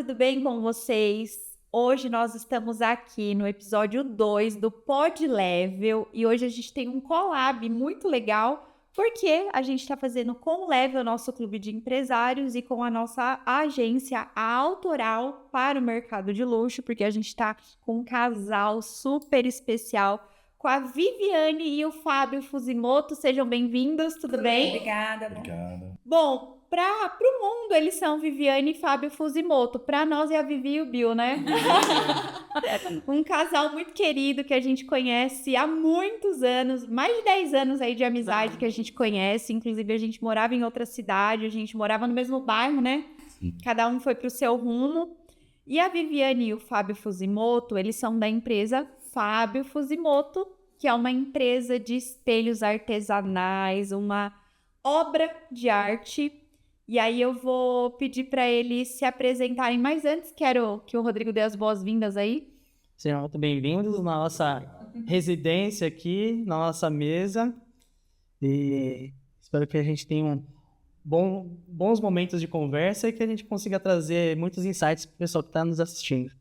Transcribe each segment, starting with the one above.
tudo bem com vocês? Hoje nós estamos aqui no episódio 2 do Pod Level e hoje a gente tem um collab muito legal porque a gente está fazendo com o Level, nosso clube de empresários, e com a nossa agência Autoral para o mercado de luxo, porque a gente está com um casal super especial com a Viviane e o Fábio Fusimoto. Sejam bem-vindos, tudo bem? Obrigada. Bom, para o mundo, eles são Viviane e Fábio Fusimoto. Para nós é a Vivi e o Bill, né? Um casal muito querido que a gente conhece há muitos anos, mais de 10 anos aí de amizade que a gente conhece. Inclusive, a gente morava em outra cidade, a gente morava no mesmo bairro, né? Sim. Cada um foi para o seu rumo. E a Viviane e o Fábio Fusimoto, eles são da empresa Fábio Fusimoto, que é uma empresa de espelhos artesanais, uma obra de arte. E aí eu vou pedir para eles se apresentarem, mas antes quero que o Rodrigo dê as boas-vindas aí. Sejam muito bem-vindos na nossa residência aqui, na nossa mesa. E espero que a gente tenha bons momentos de conversa e que a gente consiga trazer muitos insights para o pessoal que está nos assistindo.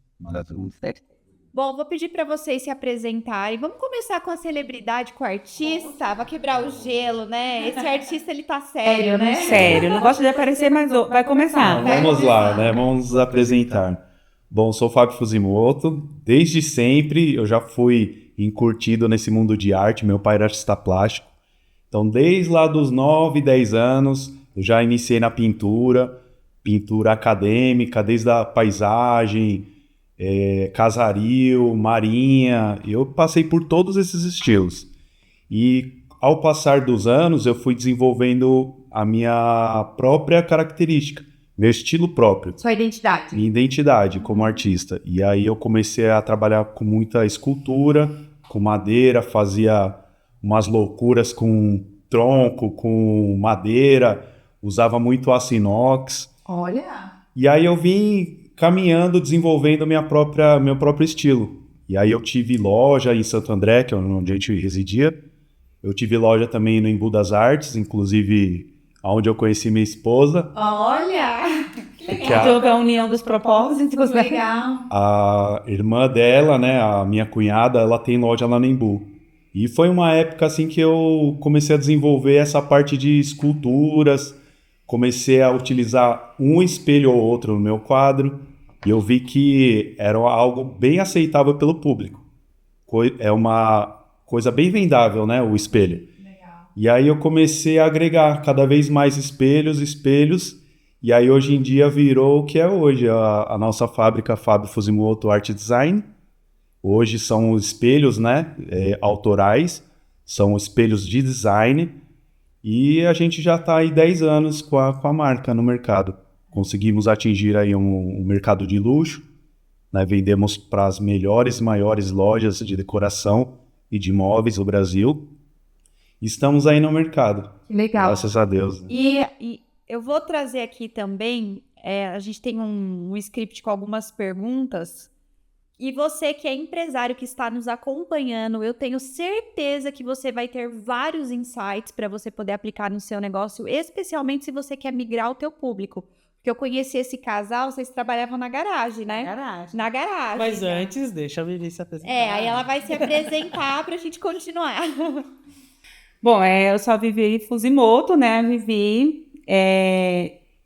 Bom, vou pedir para vocês se apresentarem. Vamos começar com a celebridade, com o artista. Vai quebrar o gelo, né? Esse artista, ele tá sério, né? Sério, não gosto de aparecer, mas vai começar. Vamos lá, né? Vamos nos apresentar. Bom, sou o Fábio Fusimoto. Desde sempre eu já fui encurtido nesse mundo de arte. Meu pai era artista plástico. Então, desde lá dos 9, 10 anos, eu já iniciei na pintura acadêmica, desde a paisagem, casaril, marinha. Eu passei por todos esses estilos. E ao passar dos anos, eu fui desenvolvendo a minha própria característica, meu estilo próprio, Sua identidade. minha identidade como artista. E aí eu comecei a trabalhar com muita escultura, com madeira, fazia umas loucuras com tronco, com madeira, usava muito aço inox. Olha. E aí eu vim caminhando, desenvolvendo meu próprio estilo. E aí eu tive loja em Santo André, que é onde a gente residia. Eu tive loja também no Embu das Artes, inclusive onde eu conheci minha esposa. Olha! Que Houve a união dos propósitos. Legal. a irmã dela, né, a minha cunhada, ela tem loja lá no Embu. E foi uma época assim que eu comecei a desenvolver essa parte de esculturas, comecei a utilizar um espelho ou outro no meu quadro, e eu vi que era algo bem aceitável pelo público. É uma coisa bem vendável, né, o espelho. Legal. E aí eu comecei a agregar cada vez mais espelhos, e aí hoje em dia virou o que é hoje, a nossa fábrica Fábio Fusimoto Art Design. Hoje são espelhos, né, autorais, são espelhos de design, e a gente já está aí 10 anos com a marca no mercado. Conseguimos atingir aí um mercado de luxo, né? Vendemos para as melhores, maiores lojas de decoração e de móveis do Brasil. Estamos aí no mercado, Legal. graças a Deus. E eu vou trazer aqui também, a gente tem um script com algumas perguntas. E você que é empresário que está nos acompanhando, eu tenho certeza que você vai ter vários insights para você poder aplicar no seu negócio, especialmente se você quer migrar o teu público. Porque eu conheci esse casal, vocês trabalhavam na garagem, né? Na garagem. Mas antes, deixa a Vivi se apresentar. Aí ela vai se apresentar para a gente continuar. Bom, eu sou a Vivi Fusimoto, né? Vivi,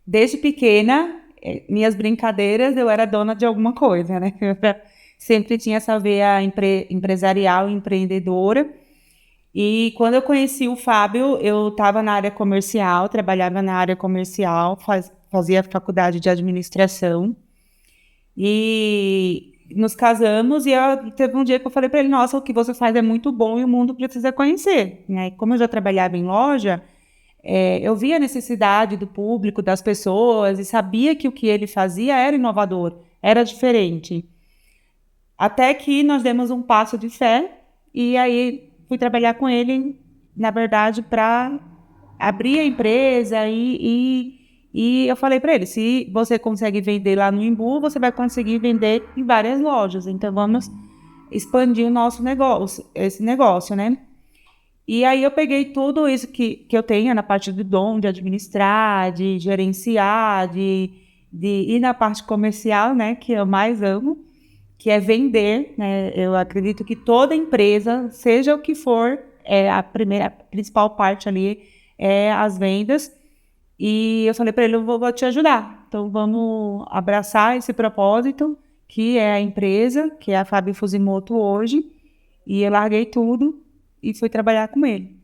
desde pequena, minhas brincadeiras, eu era dona de alguma coisa, né? Sempre tinha essa veia empresarial, empreendedora. E quando eu conheci o Fábio, eu estava na área comercial, trabalhava na área comercial, fazia faculdade de administração. E nos casamos e teve um dia que eu falei para ele, nossa, o que você faz é muito bom e o mundo precisa conhecer. E como eu já trabalhava em loja, eu via a necessidade do público, das pessoas, e sabia que o que ele fazia era inovador, era diferente. Até que nós demos um passo de fé e aí fui trabalhar com ele, na verdade, para abrir a empresa e eu falei para ele, se você consegue vender lá no Embu, você vai conseguir vender em várias lojas. Então, vamos expandir o nosso negócio, esse negócio, né? E aí eu peguei tudo isso que eu tenho na parte do dom, de administrar, de gerenciar, de de ir na parte comercial, né, que eu mais amo, que é vender, né? Eu acredito que toda empresa, seja o que for, a principal parte ali é as vendas. E eu falei para ele, eu vou te ajudar. Então, vamos abraçar esse propósito, que é a empresa, que é a Fábio Fusimoto hoje. E eu larguei tudo e fui trabalhar com ele.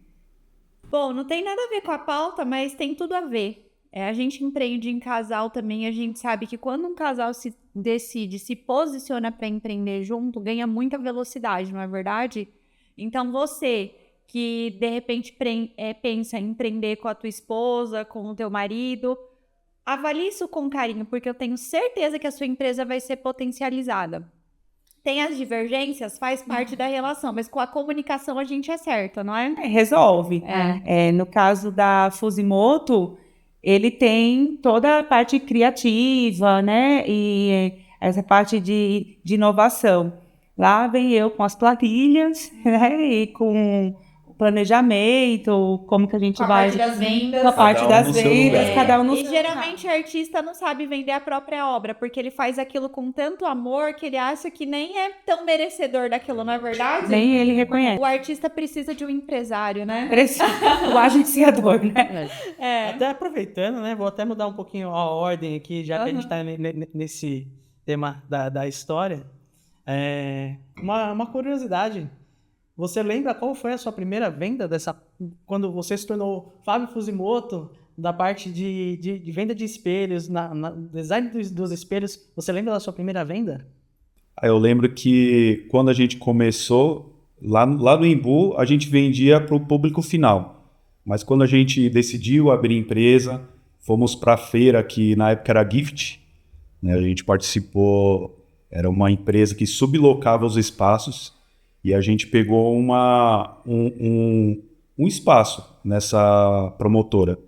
Bom, não tem nada a ver com a pauta, mas tem tudo a ver. A gente empreende em casal também, a gente sabe que quando um casal se decide, se posiciona para empreender junto, ganha muita velocidade, não é verdade? Então, você que, de repente, pensa em empreender com a tua esposa, com o teu marido, avalie isso com carinho, porque eu tenho certeza que a sua empresa vai ser potencializada. Tem as divergências, faz parte da relação, mas com a comunicação a gente acerta, não é? Resolve. No caso da Fusimoto, ele tem toda a parte criativa, né? E essa parte de inovação. Lá vem eu com as planilhas, né? E com o planejamento, como que a gente vai... Com a parte das vendas. Com a parte das vendas, cada um no E seu geralmente o artista não sabe vender a própria obra, porque ele faz aquilo com tanto amor que ele acha que nem é tão merecedor daquilo, não é verdade? Nem ele reconhece. O artista precisa de um empresário, né? O agenciador, né? Até aproveitando, né? Vou até mudar um pouquinho a ordem aqui, já que a gente está nesse tema da história. Uma curiosidade. Você lembra qual foi a sua primeira venda quando você se tornou Fábio Fusimoto, da parte de venda de espelhos, design dos espelhos? Você lembra da sua primeira venda? Eu lembro que quando a gente começou, lá no Embu, a gente vendia para o público final. Mas quando a gente decidiu abrir empresa, fomos para a feira, que na época era Gift, né? A gente participou, era uma empresa que sublocava os espaços, e a gente pegou um espaço nessa promotora.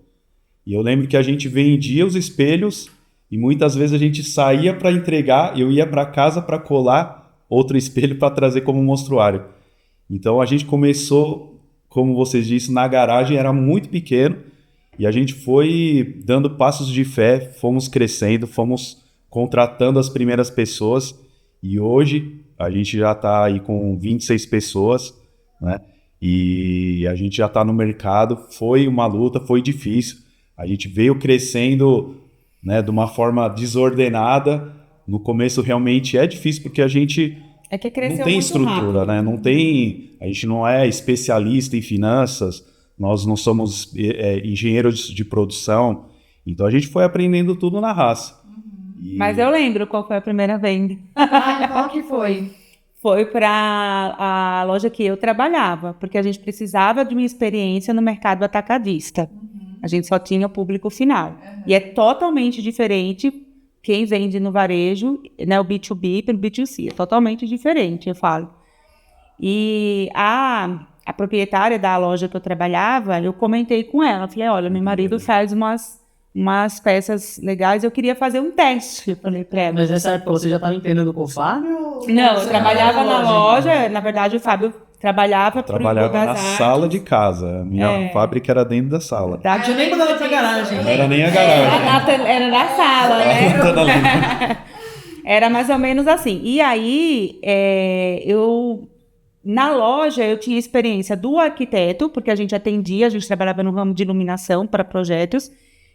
E eu lembro que a gente vendia os espelhos e muitas vezes a gente saía para entregar, eu ia para casa para colar outro espelho para trazer como monstruário. Então a gente começou, como vocês disseram, na garagem, era muito pequeno, e a gente foi dando passos de fé, fomos crescendo, fomos contratando as primeiras pessoas, e hoje a gente já está aí com 26 pessoas, né? E a gente já está no mercado. Foi uma luta, foi difícil. A gente veio crescendo, né, de uma forma desordenada. No começo realmente é difícil, porque a gente não tem estrutura, né? Não tem, a gente não é especialista em finanças, nós não somos engenheiros de produção, então a gente foi aprendendo tudo na raça. Mas eu lembro qual foi a primeira venda. Qual que foi? Foi para a loja que eu trabalhava, porque a gente precisava de uma experiência no mercado atacadista. A gente só tinha o público final. E é totalmente diferente quem vende no varejo, né, o B2B pelo B2C. É totalmente diferente, eu falo. E a proprietária da loja que eu trabalhava, eu comentei com ela. Falei, olha, meu marido faz umas peças legais, eu queria fazer um teste. Eu falei pra ela. Mas nessa época você já estava empreendendo com o Fábio? Não, eu trabalhava na loja. Na verdade, o Fábio trabalhava na sala de casa. A minha fábrica era dentro da sala. Eu nem mandava pra garagem. Não era nem a garagem. Era na sala, né? Era mais ou menos assim. E aí, na loja, eu tinha experiência do arquiteto, porque a gente trabalhava no ramo de iluminação para projetos.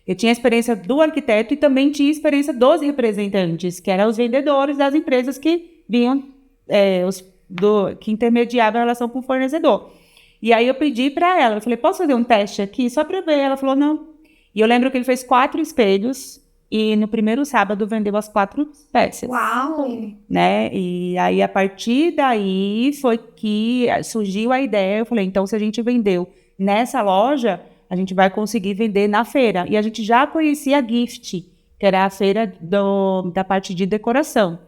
Eu tinha experiência do arquiteto e também tinha experiência dos representantes, que eram os vendedores das empresas que vinham, que intermediavam a relação com o fornecedor. E aí eu pedi para ela, eu falei, posso fazer um teste aqui só para ver? Ela falou, não. E eu lembro que ele fez 4 espelhos e no primeiro sábado vendeu as 4 peças. Uau! Né? E aí, a partir daí, foi que surgiu a ideia. Eu falei, então, se a gente vendeu nessa loja, a gente vai conseguir vender na feira. E a gente já conhecia a Gift, que era a feira da parte de decoração.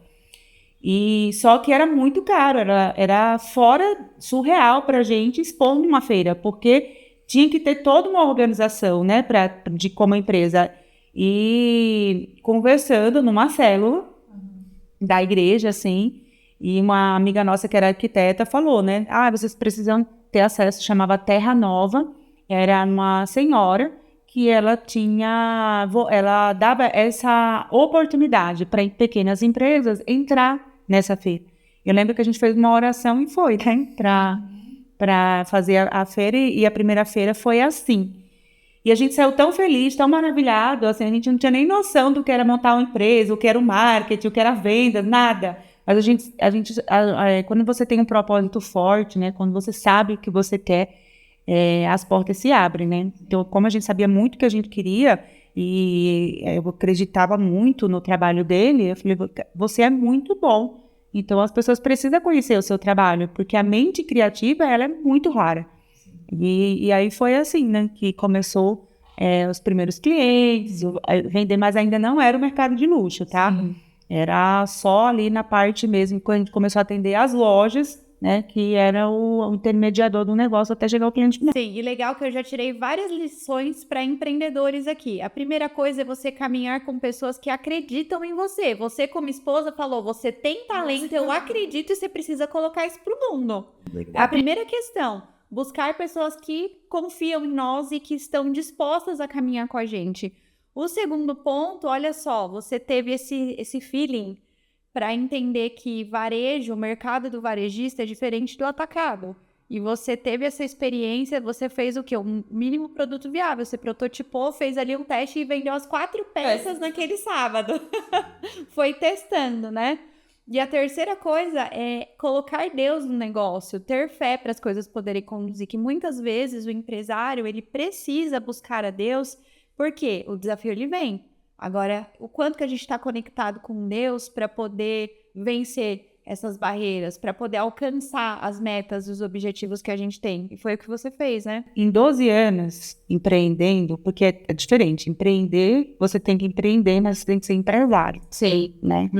E só que era muito caro, era fora surreal para a gente expor numa feira, porque tinha que ter toda uma organização, né, de como empresa. E conversando numa célula da igreja, assim, e uma amiga nossa que era arquiteta falou, né, vocês precisam ter acesso, chamava Terra Nova. Era uma senhora que ela dava essa oportunidade para pequenas empresas entrar nessa feira. Eu lembro que a gente fez uma oração e foi, né, para fazer a feira, e a primeira feira foi assim. E a gente saiu tão feliz, tão maravilhado, assim, a gente não tinha nem noção do que era montar uma empresa, o que era o marketing, o que era a venda, nada. Mas quando você tem um propósito forte, né, quando você sabe o que você quer, as portas se abrem, né? Então, como a gente sabia muito o que a gente queria, e eu acreditava muito no trabalho dele, eu falei, você é muito bom. Então, as pessoas precisam conhecer o seu trabalho, porque a mente criativa, ela é muito rara. E aí foi assim, né, que começou os primeiros clientes, vender, mas ainda não era o mercado de luxo, tá? Sim. Era só ali na parte mesmo, quando a gente começou a atender as lojas, né, que era o intermediador do negócio até chegar o cliente final. Sim, e legal que eu já tirei várias lições para empreendedores aqui. A primeira coisa é você caminhar com pessoas que acreditam em você. Você, como esposa, falou, você tem talento, eu acredito, e você precisa colocar isso pro mundo. Legal. A primeira questão, buscar pessoas que confiam em nós e que estão dispostas a caminhar com a gente. O segundo ponto, olha só, você teve esse feeling para entender que varejo, o mercado do varejista é diferente do atacado. E você teve essa experiência, você fez o quê? Um mínimo produto viável. Você prototipou, fez ali um teste e vendeu as 4 peças naquele sábado. Foi testando, né? E a terceira coisa é colocar Deus no negócio, ter fé para as coisas poderem conduzir, que muitas vezes o empresário, ele precisa buscar a Deus, porque o desafio ele vem. Agora, o quanto que a gente está conectado com Deus para poder vencer essas barreiras, para poder alcançar as metas e os objetivos que a gente tem. E foi o que você fez, né? Em 12 anos, empreendendo, porque é diferente. Empreender, você tem que empreender, mas você tem que ser empresário. Sim. Né?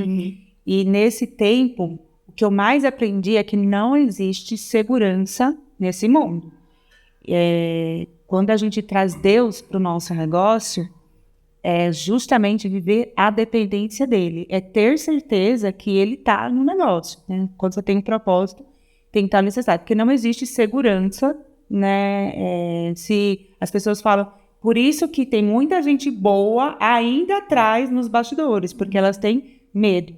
E nesse tempo, o que eu mais aprendi é que não existe segurança nesse mundo. Quando a gente traz Deus para o nosso negócio, é justamente viver a dependência dele. É ter certeza que ele está no negócio. Né? Quando você tem um propósito, tem que estar necessário. Porque não existe segurança, né? Se as pessoas falam... Por isso que tem muita gente boa ainda atrás nos bastidores, porque elas têm medo.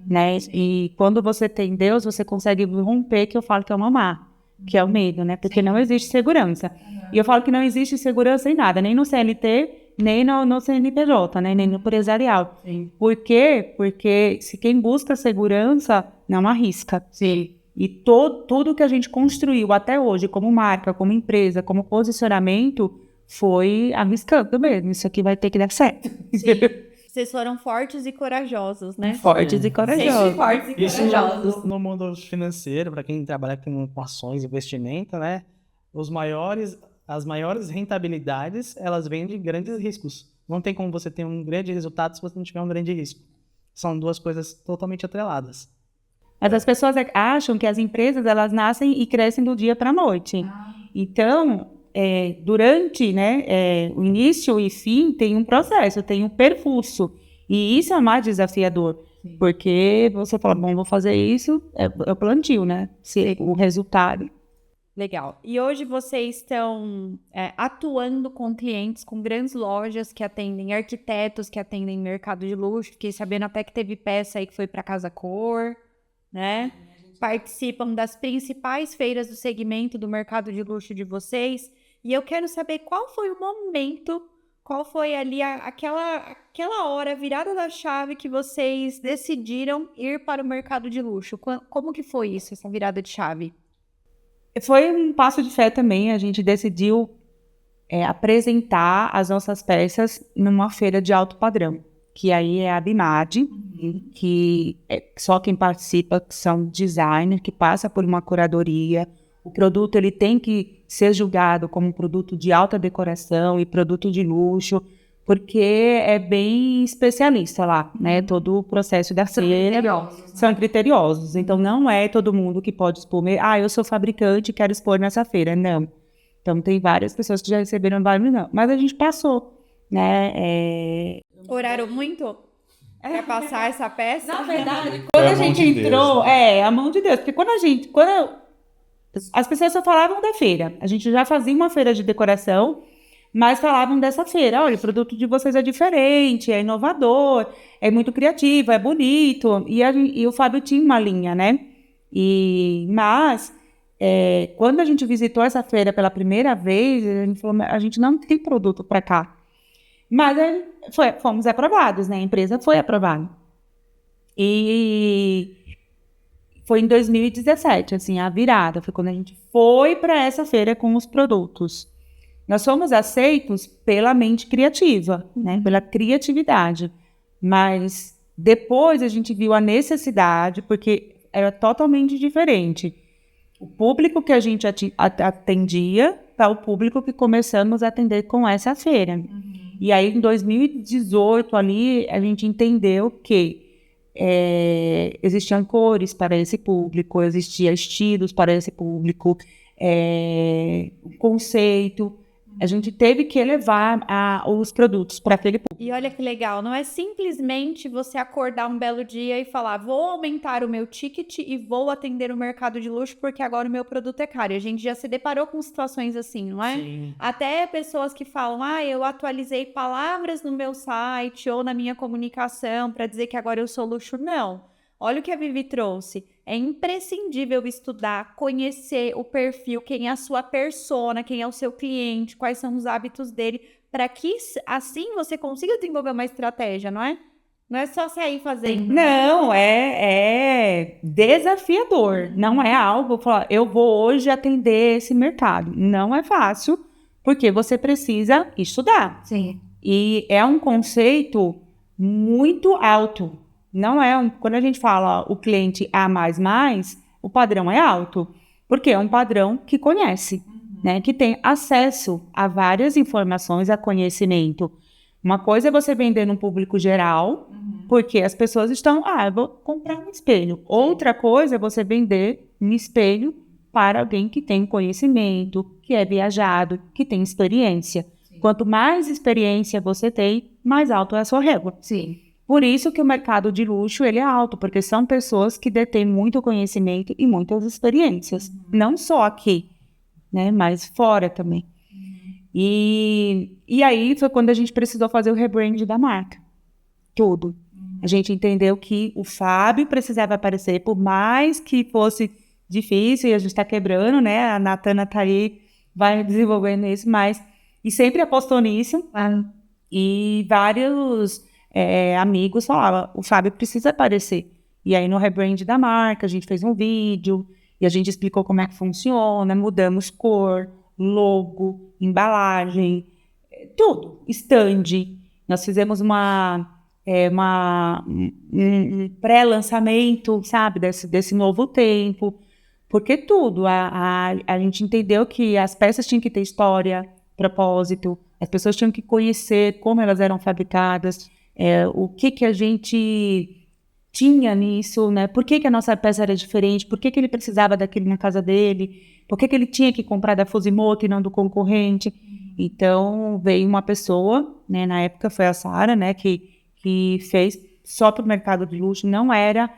Né? E quando você tem Deus, você consegue romper, que eu falo que é o mamar, que é o medo, né? Porque não existe segurança. E eu falo que não existe segurança em nada, nem no CLT, nem no CNPJ, né? Nem no empresarial. Sim. Por quê? Porque se quem busca segurança, não arrisca. Sim. E tudo que a gente construiu até hoje, como marca, como empresa, como posicionamento, foi arriscando mesmo. Isso aqui vai ter que dar certo. Sim. Vocês foram fortes e corajosos, né? Fortes e corajosos. Sempre fortes e corajosos. Isso no mundo financeiro, para quem trabalha com ações, investimento, né? As maiores rentabilidades, elas vêm de grandes riscos. Não tem como você ter um grande resultado se você não tiver um grande risco. São duas coisas totalmente atreladas. Mas as pessoas acham que as empresas, elas nascem e crescem do dia para a noite. Então, durante, né, o início e fim, tem um processo, tem um percurso. E isso é mais desafiador. Sim. Porque você fala, bom, vou fazer isso, é o plantio, né? O resultado. Legal. E hoje vocês estão atuando com clientes, com grandes lojas que atendem arquitetos, que atendem mercado de luxo. Fiquei sabendo até que teve peça aí que foi para Casa Cor, né? Participam das principais feiras do segmento do mercado de luxo de vocês. E eu quero saber qual foi o momento, qual foi ali aquela hora, virada da chave que vocês decidiram ir para o mercado de luxo. Como que foi isso, essa virada de chave? Foi um passo de fé também. A gente decidiu apresentar as nossas peças numa feira de alto padrão, que aí é a BIMAD, que só quem participa são designers, que passa por uma curadoria. O produto ele tem que ser julgado como um produto de alta decoração e produto de luxo, porque é bem especialista lá, né? Todo o processo da feira são criteriosos. Então, não é todo mundo que pode expor. Eu sou fabricante e quero expor nessa feira. Não. Então, tem várias pessoas que já receberam vários, não. Mas a gente passou, né? Oraram muito para passar essa peça? Na verdade, quando a gente entrou... a mão de Deus. Porque quando as pessoas só falavam da feira. A gente já fazia uma feira de decoração, mas falavam dessa feira. Olha, o produto de vocês é diferente, é inovador, é muito criativo, é bonito. E o Fábio tinha uma linha, né? Mas, quando a gente visitou essa feira pela primeira vez, a gente falou, a gente não tem produto para cá. Mas fomos aprovados, né? A empresa foi aprovada. E foi em 2017, assim, a virada. Foi quando a gente foi para essa feira com os produtos. Nós fomos aceitos pela mente criativa, né? Pela criatividade. Mas depois a gente viu a necessidade, porque era totalmente diferente. O público que a gente atendia para o público que começamos a atender com essa feira. E aí, em 2018, ali, a gente entendeu que existiam cores para esse público, existiam estilos para esse público, conceito. A gente teve que elevar os produtos para aquele público. E olha que legal, não é simplesmente você acordar um belo dia e falar, vou aumentar o meu ticket e vou atender o mercado de luxo porque agora o meu produto é caro. E a gente já se deparou com situações assim, não é? Sim. Até pessoas que falam, eu atualizei palavras no meu site ou na minha comunicação para dizer que agora eu sou luxo. Não. Olha o que a Vivi trouxe. É imprescindível estudar, conhecer o perfil, quem é a sua persona, quem é o seu cliente, quais são os hábitos dele, para que assim você consiga desenvolver uma estratégia, não é? Não é só sair fazendo. Não, é desafiador. Não é algo, falar, eu vou hoje atender esse mercado. Não é fácil, porque você precisa estudar. Sim. E é um conceito muito alto. Não é quando a gente fala o cliente A++, o padrão é alto, porque é um padrão que conhece, né, que tem acesso a várias informações, a conhecimento. Uma coisa é você vender num público geral, porque as pessoas estão, eu vou comprar um espelho. Outra coisa é você vender um espelho para alguém que tem conhecimento, que é viajado, que tem experiência. Sim. Quanto mais experiência você tem, mais alto é a sua régua. Sim. Por isso que o mercado de luxo ele é alto, porque são pessoas que detêm muito conhecimento e muitas experiências. Não só aqui, né, mas fora também. E aí foi quando a gente precisou fazer o rebrand da marca. Tudo. A gente entendeu que o Fábio precisava aparecer, por mais que fosse difícil, e a gente está quebrando, né? A Natana tá aí, vai desenvolvendo isso, e sempre apostou nisso. E vários amigos falavam, o Fábio precisa aparecer. E aí no rebrand da marca, a gente fez um vídeo, e a gente explicou como é que funciona, mudamos cor, logo, embalagem, tudo, stand. Nós fizemos um pré-lançamento, sabe, desse novo tempo, porque tudo, a gente entendeu que as peças tinham que ter história, propósito, as pessoas tinham que conhecer como elas eram fabricadas, o que a gente tinha nisso, né? Por que a nossa peça era diferente, por que ele precisava daquilo na casa dele, por que ele tinha que comprar da Fusimoto e não do concorrente. Então, veio uma pessoa, né, na época foi a Sara, né, que fez só para o mercado de luxo, não era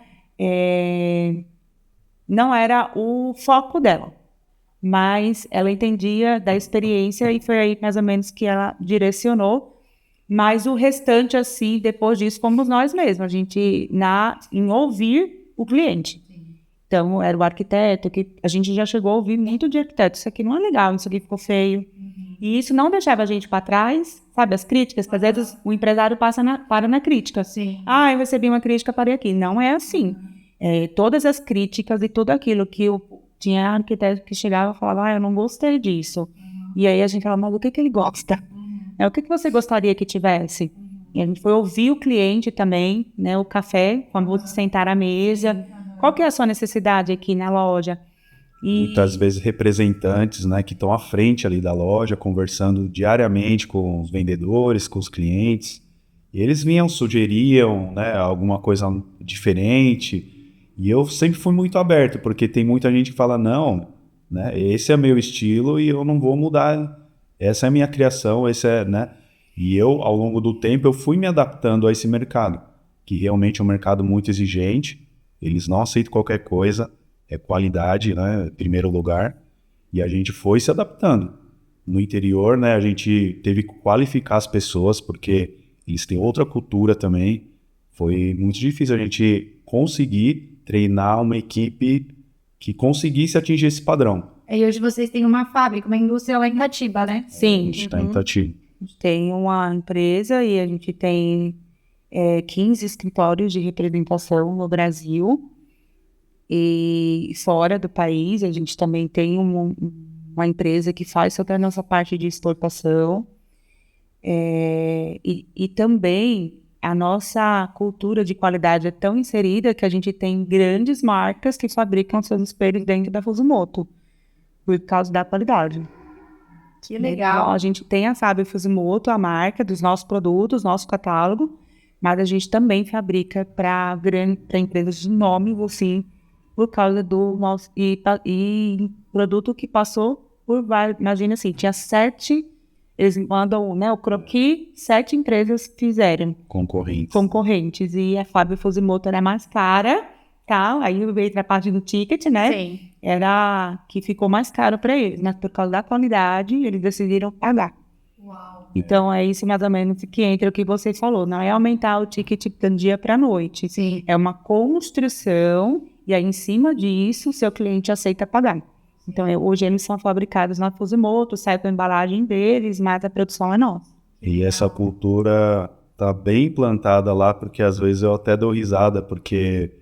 o foco dela, mas ela entendia da experiência e foi aí mais ou menos que ela direcionou. Mas o restante, assim, depois disso, fomos nós mesmos, a gente em ouvir o cliente. Então, era o arquiteto, que a gente já chegou a ouvir muito de arquiteto, isso aqui não é legal, isso aqui ficou feio. E isso não deixava a gente para trás, sabe, as críticas, que às vezes o empresário para na crítica. Sim. Eu recebi uma crítica, parei aqui. Não é assim. Todas as críticas e tudo aquilo que tinha arquiteto que chegava e falava, eu não gostei disso. E aí a gente falava, mas o que ele gosta? O que você gostaria que tivesse? E a gente foi ouvir o cliente também, né, o café, quando você sentar à mesa. Qual que é a sua necessidade aqui na loja? Muitas vezes representantes, né, que estão à frente ali da loja, conversando diariamente com os vendedores, com os clientes. E eles sugeriam, né, alguma coisa diferente. E eu sempre fui muito aberto, porque tem muita gente que fala, não, né, esse é meu estilo e eu não vou mudar. Essa é a minha criação, né? E eu, ao longo do tempo, eu fui me adaptando a esse mercado, que realmente é um mercado muito exigente. Eles não aceitam qualquer coisa, é qualidade, né? Em primeiro lugar. E a gente foi se adaptando. no interior, né, a gente teve que qualificar as pessoas, porque eles têm outra cultura também. Foi muito difícil a gente conseguir treinar uma equipe que conseguisse atingir esse padrão. E hoje vocês têm uma fábrica, uma indústria lá em Itatiba, né? A Sim, gente está em Itatiba. a gente tem uma empresa e a gente tem 15 escritórios de representação no Brasil e fora do país. A gente também tem uma empresa que faz toda a nossa parte de exportação. E também a nossa cultura de qualidade é tão inserida que a gente tem grandes marcas que fabricam seus espelhos dentro da Fusimoto, por causa da qualidade. Que Então, legal. a gente tem a Fábio Fusimoto, a marca dos nossos produtos, nosso catálogo, mas a gente também fabrica para empresas de nome, assim, por causa do nosso... E produto que passou por vários... Imagina assim, tinha 7... Eles mandam, né, o croquis, 7 empresas fizeram concorrentes. E a Fábio Fusimoto era mais cara, tá? Aí veio a parte do ticket, né? Sim. Era que ficou mais caro para eles, mas por causa da qualidade, eles decidiram pagar. Uau. Então, é isso mais ou menos que entra o que você falou. Não é aumentar o ticket do dia para a noite. Sim. É uma construção e aí, em cima disso, seu cliente aceita pagar. Então, hoje eles são fabricados na Fusimoto, sai com a embalagem deles, mas a produção é nossa. E essa cultura tá bem implantada lá, porque às vezes eu até dou risada, porque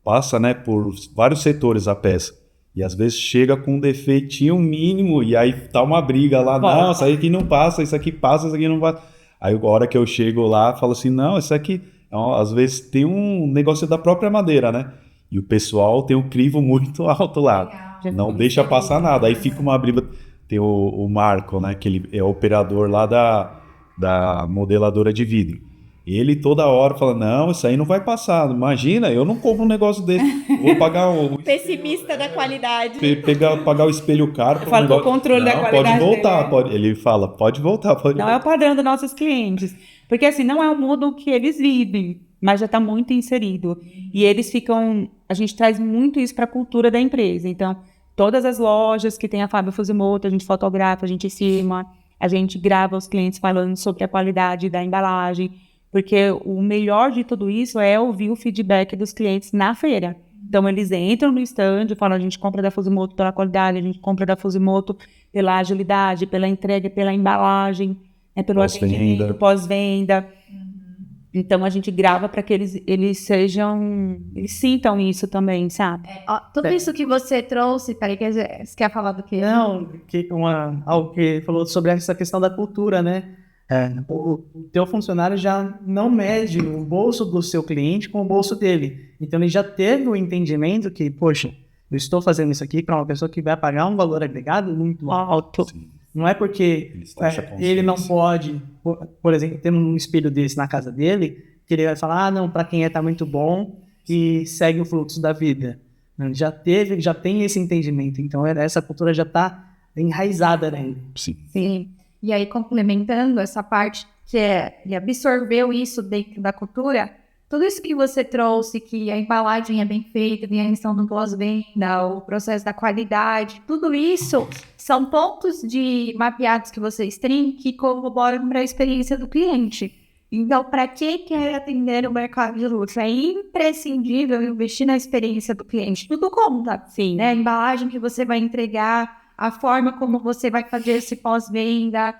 passa, né, por vários setores a peça. E às vezes chega com um defeitinho mínimo e aí tá uma briga lá. Não, isso aqui não passa, isso aqui passa, isso aqui não passa. Aí a hora que eu chego lá, falo assim, não, isso aqui... Às vezes tem um negócio da própria madeira, né? E o pessoal tem um crivo muito alto lá. Não deixa passar nada. Aí fica uma briga. Tem o Marco, né? Que ele é operador lá da modeladora de vidro. Ele toda hora fala, não, isso aí não vai passar. Imagina, eu não compro um negócio desse. Vou pagar o... Pessimista da qualidade. Pagar o espelho caro. Eu falo que o controle da qualidade pode voltar. dele, né? Ele fala, pode voltar. Não é o padrão dos nossos clientes. Porque, assim, não é o mundo que eles vivem, mas já está muito inserido. E eles ficam... A gente traz muito isso para a cultura da empresa. Então, todas as lojas que tem a Fábio Fusimoto, a gente fotografa, a gente filma, a gente grava os clientes falando sobre a qualidade da embalagem, porque o melhor de tudo isso é ouvir o feedback dos clientes na feira. Então, eles entram no stand e falam, a gente compra da Fusimoto pela qualidade, a gente compra da Fusimoto pela agilidade, pela entrega, pela embalagem, pelo atendimento, pós-venda. Então, a gente grava para que eles sintam isso também, sabe? Tudo isso que você trouxe, peraí, você quer falar do quê? Não, algo que falou sobre essa questão da cultura, né? O teu funcionário já não mede o bolso do seu cliente com o bolso dele. Então, ele já teve o entendimento que, poxa, eu estou fazendo isso aqui para uma pessoa que vai pagar um valor agregado muito alto. Sim. Não é porque ele não pode, por exemplo, ter um espelho desse na casa dele, que ele vai falar, não, para quem tá muito bom e segue o fluxo da vida. Já tem esse entendimento. Então, essa cultura já está enraizada nele. Sim. E aí, complementando essa parte que ele absorveu isso dentro da cultura, tudo isso que você trouxe, que a embalagem é bem feita, tem a questão do pós-venda, o processo da qualidade, tudo isso são pontos de mapeados que vocês têm que corroboram para a experiência do cliente. Então, para quem quer atender o mercado de luxo, é imprescindível investir na experiência do cliente. Tudo conta. Sim. Né? A embalagem que você vai entregar, a forma como você vai fazer esse pós-venda,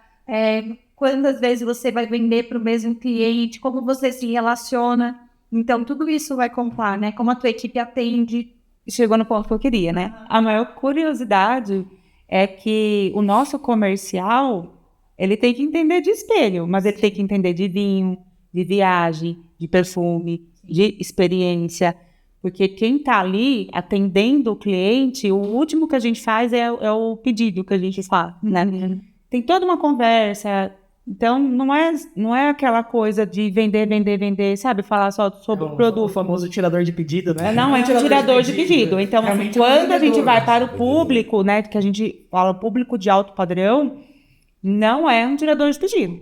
quantas vezes você vai vender para o mesmo cliente, como você se relaciona. Então, tudo isso vai contar, né? Como a tua equipe atende. Chegou no ponto que eu queria, né? A maior curiosidade é que o nosso comercial, ele tem que entender de espelho, mas ele tem que entender de vinho, de viagem, de perfume, de experiência. Porque quem está ali atendendo o cliente, o último que a gente faz é o pedido que a gente faz, né? Tem toda uma conversa. Então, não é aquela coisa de vender, sabe? Falar só sobre o produto. O famoso tirador de pedido, né? Não é tirador de pedido. Então, assim, quando a gente vai para o público, né? Que a gente fala público de alto padrão, não é um tirador de pedido.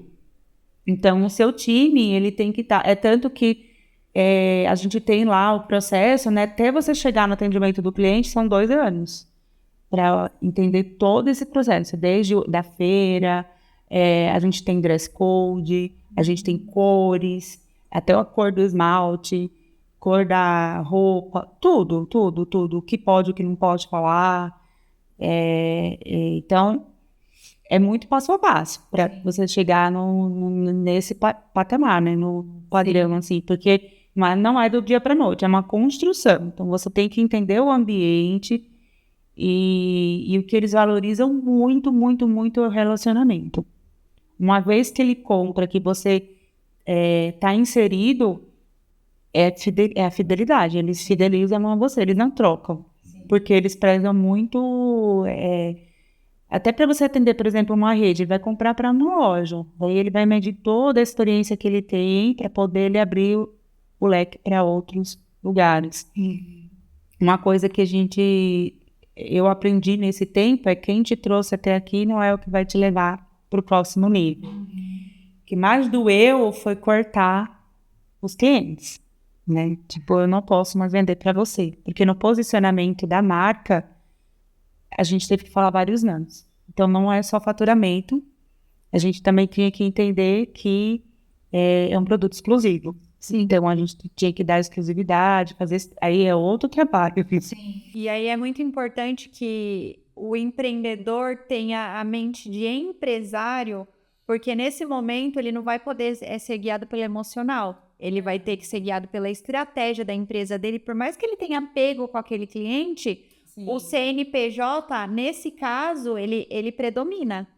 Então, o seu time, ele tem que estar... É tanto que a gente tem lá o processo, né? Até você chegar no atendimento do cliente, são 2 anos. para entender todo esse processo, desde da feira, a gente tem dress code, a gente tem cores, até a cor do esmalte, cor da roupa, tudo, o que pode, o que não pode falar. Então, é muito passo a passo para você chegar nesse patamar, né, no padrão, assim, porque não é do dia para a noite, é uma construção. Então, você tem que entender o ambiente e o que eles valorizam muito, muito, muito é o relacionamento. Uma vez que ele compra, que você está inserido, é a fidelidade. Eles fidelizam a você, eles não trocam. Porque eles prezam muito... até para você atender, por exemplo, uma rede, ele vai comprar para uma loja. Daí ele vai medir toda a experiência que ele tem para poder ele abrir o leque para outros lugares. Uma coisa que eu aprendi nesse tempo é que quem te trouxe até aqui não é o que vai te levar para o próximo nível. O que mais doeu foi cortar os clientes, né? Tipo, eu não posso mais vender para você. Porque no posicionamento da marca, a gente teve que falar vários nomes. Então, não é só faturamento. A gente também tinha que entender que é um produto exclusivo. Sim. Então, a gente tinha que dar exclusividade, fazer... Aí é outro trabalho. Sim. E aí é muito importante que o empreendedor tenha a mente de empresário, porque nesse momento ele não vai poder ser guiado pelo emocional. Ele vai ter que ser guiado pela estratégia da empresa dele. Por mais que ele tenha apego com aquele cliente, sim, o CNPJ, nesse caso, ele predomina.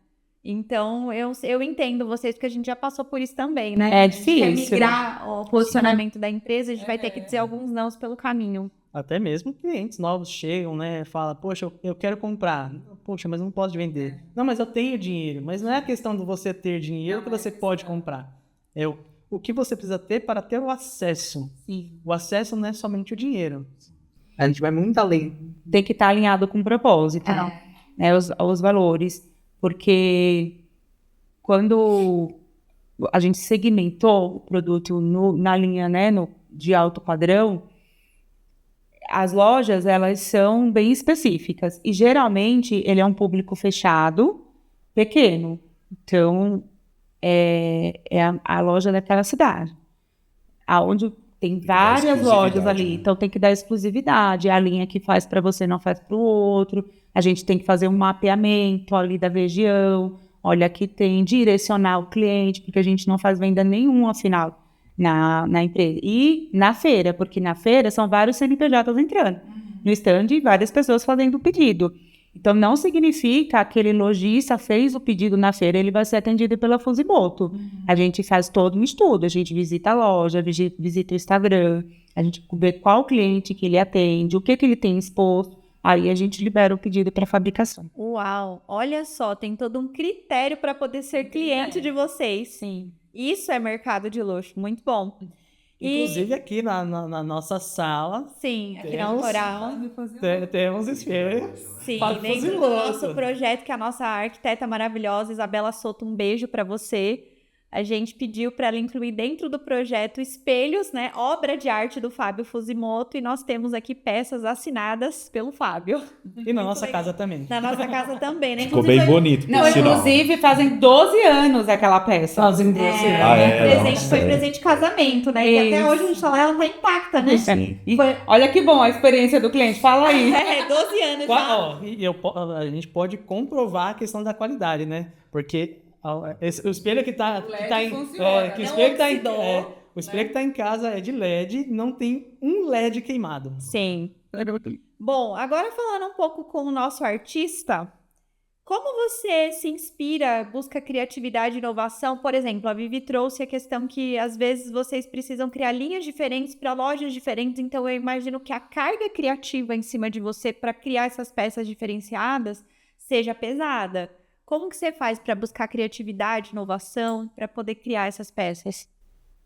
Então, eu entendo vocês, porque a gente já passou por isso também, né? É difícil. Quer migrar o posicionamento da empresa, a gente vai ter que dizer alguns nãos pelo caminho. Até mesmo clientes novos chegam, né? Fala, poxa, eu quero comprar. Poxa, mas não posso vender. Não, mas eu tenho dinheiro. Mas não é a questão de você ter dinheiro que você pode comprar. É o que você precisa ter para ter o acesso. Sim. O acesso não é somente o dinheiro. A gente vai muito além. Tem que estar alinhado com o propósito, né? Os valores. Porque quando a gente segmentou o produto na linha, né, de alto padrão, as lojas, elas são bem específicas. E, geralmente, ele é um público fechado, pequeno. Então, é a loja daquela cidade. Onde tem várias lojas ali. Então, tem que dar exclusividade. A linha que faz para você não faz para o outro. A gente tem que fazer um mapeamento ali da região. Olha, aqui tem direcionar o cliente, porque a gente não faz venda nenhuma, afinal, na empresa. E na feira, porque na feira são vários CNPJs entrando. No stand, várias pessoas fazendo o pedido. Então, não significa que aquele lojista fez o pedido na feira, ele vai ser atendido pela Fusimoto. A gente faz todo um estudo, a gente visita a loja, visita o Instagram, a gente vê qual cliente que ele atende, o que ele tem exposto, aí a gente libera o pedido para fabricação. Uau! Olha só, tem todo um critério para poder ser cliente de vocês. Sim. Isso é mercado de luxo, muito bom. Inclusive aqui na nossa sala. Sim, aqui na Coral. Temos espelhos. Sim, dentro do nosso projeto, que a nossa arquiteta maravilhosa, Isabela Soto, um beijo para você. A gente pediu para ela incluir dentro do projeto espelhos, né? Obra de arte do Fábio Fusimoto, e nós temos aqui peças assinadas pelo Fábio. E na nossa casa também. Na nossa casa também, né? Ficou bem bonito. Não, inclusive fazem 12 anos aquela peça. Fazem 12 anos. Foi presente de casamento, né? E até hoje a gente fala, ela tá intacta, né? Olha que bom a experiência do cliente, fala aí. 12 anos já. A gente pode comprovar a questão da qualidade, né? Porque o espelho que tá em o espelho que tá em casa é de LED, não tem um LED queimado. Sim. Bom, agora falando um pouco com o nosso artista, como você se inspira, busca criatividade e inovação? Por exemplo, a Vivi trouxe a questão que às vezes vocês precisam criar linhas diferentes para lojas diferentes, então eu imagino que a carga criativa em cima de você para criar essas peças diferenciadas seja pesada. Como que você faz para buscar criatividade, inovação, para poder criar essas peças?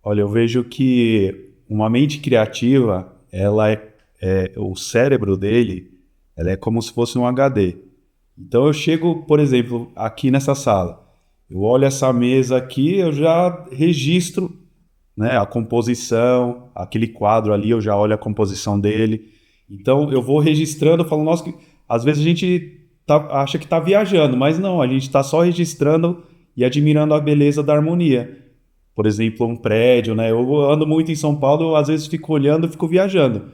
Olha, eu vejo que uma mente criativa, ela o cérebro dele, ela é como se fosse um HD. Então eu chego, por exemplo, aqui nessa sala, eu olho essa mesa aqui, eu já registro, né, a composição, aquele quadro ali, eu já olho a composição dele. Então eu vou registrando, eu falo, nossa, às vezes a gente acha que está viajando, mas não, a gente está só registrando e admirando a beleza da harmonia. Por exemplo, um prédio, né? Eu ando muito em São Paulo, eu às vezes fico olhando, fico viajando.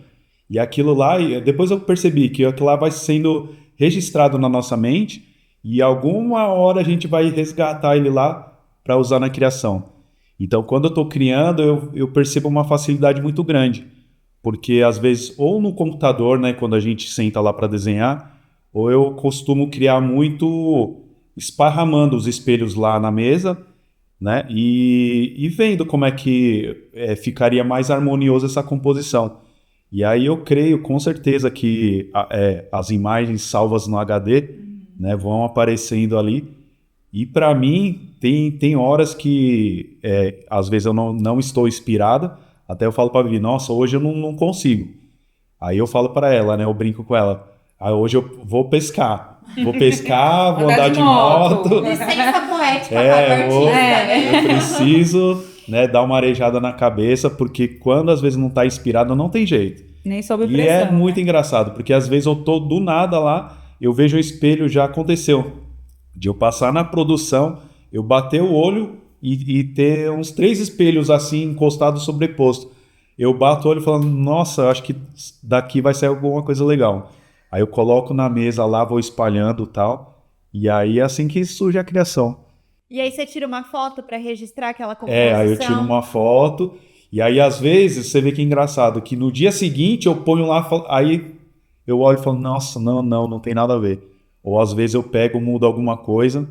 E aquilo lá, depois eu percebi que aquilo lá vai sendo registrado na nossa mente e alguma hora a gente vai resgatar ele lá para usar na criação. Então, quando eu estou criando, eu percebo uma facilidade muito grande. Porque, às vezes, ou no computador, né, quando a gente senta lá para desenhar, ou eu costumo criar muito esparramando os espelhos lá na mesa, né, e vendo como é que ficaria mais harmonioso essa composição. E aí eu creio com certeza que as imagens salvas no HD, né, vão aparecendo ali. E para mim, tem horas que às vezes eu não estou inspirado, até eu falo para Vivi, nossa, hoje eu não consigo. Aí eu falo para ela, né, eu brinco com ela, hoje eu vou pescar, vou andar de moto. Licença poética para o artista, né? Eu preciso, né, dar uma arejada na cabeça, porque quando às vezes não está inspirado, não tem jeito. Nem sob E pressão. é muito engraçado, porque às vezes eu tô do nada lá, eu vejo o espelho, já aconteceu. De eu passar na produção, eu bater o olho e ter uns 3 espelhos assim encostados sobreposto. Eu bato o olho falando, nossa, acho que daqui vai sair alguma coisa legal. Aí eu coloco na mesa lá, vou espalhando e tal. E aí é assim que surge a criação. E aí você tira uma foto para registrar aquela composição? Aí eu tiro uma foto. E aí às vezes você vê que é engraçado, que no dia seguinte eu ponho lá, aí eu olho e falo, nossa, não tem nada a ver. Ou às vezes eu pego, mudo alguma coisa,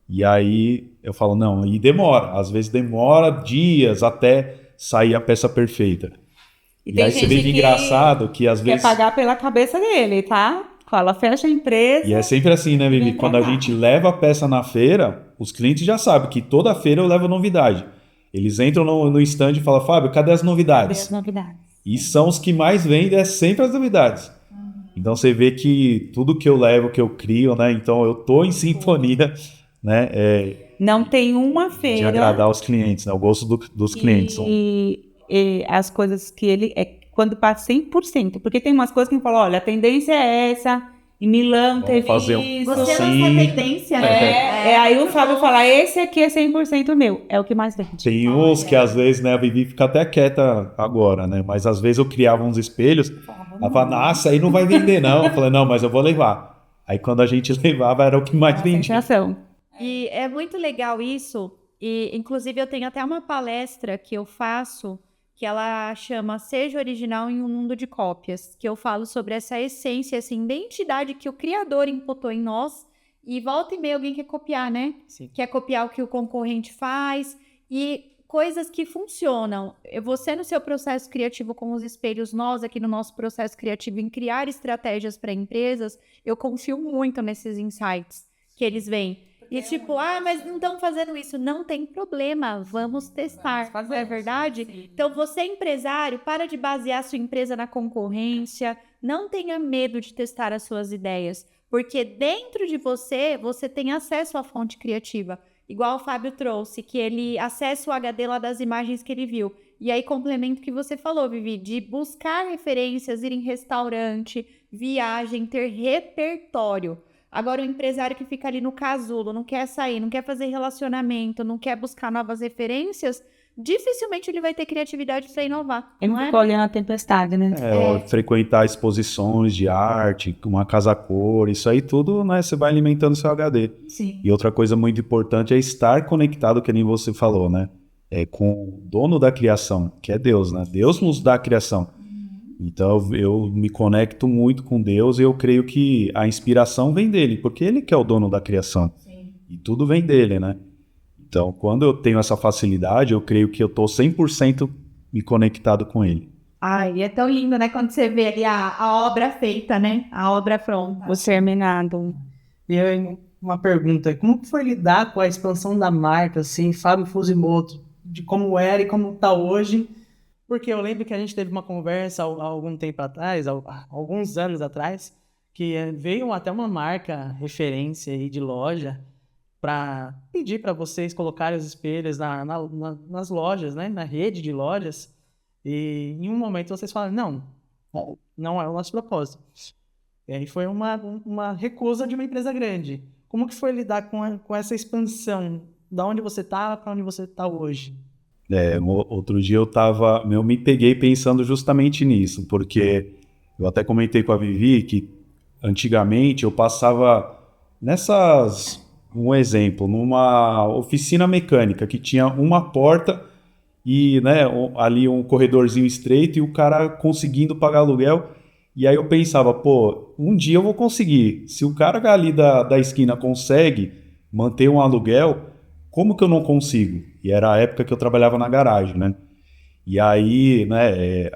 e aí eu falo, não, e demora. Às vezes demora dias até sair a peça perfeita. E aí você vê que engraçado que às vezes... Quer pagar pela cabeça dele, tá? Ela fecha a empresa. E é sempre assim, né, Vivi? Quando a gente leva a peça na feira, os clientes já sabem que toda feira eu levo novidade. Eles entram no stand e falam, Fábio, cadê as novidades? E são os que mais vendem, é sempre as novidades. Então você vê que tudo que eu levo, que eu crio, né? Então eu tô em sintonia, né? Não tem uma De feira agradar os clientes, né? O gosto dos clientes. e as coisas que ele quando passa 100%, porque tem umas coisas que ele fala, olha, a tendência é essa, em Milão teve fazer isso. Você assim. lança a tendência, né? Aí o Fábio fala, esse aqui é 100% meu, é o que mais vende. Tem uns que às vezes, né, a Vivi fica até quieta agora, né? Mas às vezes eu criava uns espelhos, ela fala, nossa, aí não vai vender não. Eu falei, não, mas eu vou levar. Aí quando a gente levava era o que mais vendia. Sensação. E é muito legal isso, e inclusive eu tenho até uma palestra que eu faço, que ela chama Seja Original em um Mundo de Cópias, que eu falo sobre essa essência, essa identidade que o criador imputou em nós, e volta e meia alguém quer copiar, né? Sim. Quer copiar o que o concorrente faz, e coisas que funcionam. Você no seu processo criativo com os espelhos, nós aqui no nosso processo criativo em criar estratégias para empresas, eu confio muito nesses insights que eles veem. E tipo, mas não estão fazendo isso. Não tem problema, vamos testar. Não é verdade? Então, você empresário, para de basear sua empresa na concorrência. Não tenha medo de testar as suas ideias. Porque dentro de você, você tem acesso à fonte criativa. Igual o Fábio trouxe, que ele acessa o HD lá das imagens que ele viu. E aí, complemento o que você falou, Vivi, de buscar referências, ir em restaurante, viagem, ter repertório. Agora, o empresário que fica ali no casulo, não quer sair, não quer fazer relacionamento, não quer buscar novas referências, dificilmente ele vai ter criatividade para inovar. Ele não fica olhando a tempestade, né? Frequentar exposições de arte, uma casa-cor, isso aí tudo, né? Você vai alimentando seu HD. Sim. E outra coisa muito importante é estar conectado, que nem você falou, né? Com o dono da criação, que é Deus, né? Deus nos dá a criação. Então eu me conecto muito com Deus e eu creio que a inspiração vem dele, porque ele que é o dono da criação. Sim. E tudo vem dele, né? Então, quando eu tenho essa facilidade, eu creio que eu estou 100% me conectado com ele. Ai, é tão lindo, né? Quando você vê ali a obra feita, né? A obra pronta. O terminado. E aí, uma pergunta, como que foi lidar com a expansão da marca, assim, Fábio Fusimoto, de como era e como está hoje? Porque eu lembro que a gente teve uma conversa há algum tempo atrás, há alguns anos atrás, que veio até uma marca referência aí de loja para pedir para vocês colocarem os espelhos nas lojas, né? Na rede de lojas. E em um momento vocês falaram, não é o nosso propósito. E aí foi uma recusa de uma empresa grande. Como que foi lidar com essa expansão? Da onde você estava para onde você está hoje? Outro dia eu me peguei pensando justamente nisso, porque eu até comentei com a Vivi que antigamente eu passava um exemplo, numa oficina mecânica que tinha uma porta e, né, ali um corredorzinho estreito e o cara conseguindo pagar aluguel. E aí eu pensava, pô, um dia eu vou conseguir. Se o cara ali da esquina consegue manter um aluguel, como que eu não consigo? E era a época que eu trabalhava na garagem, né? E aí, né,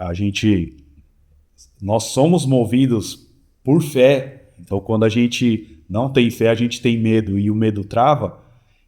nós somos movidos por fé. Então, quando a gente não tem fé, a gente tem medo e o medo trava.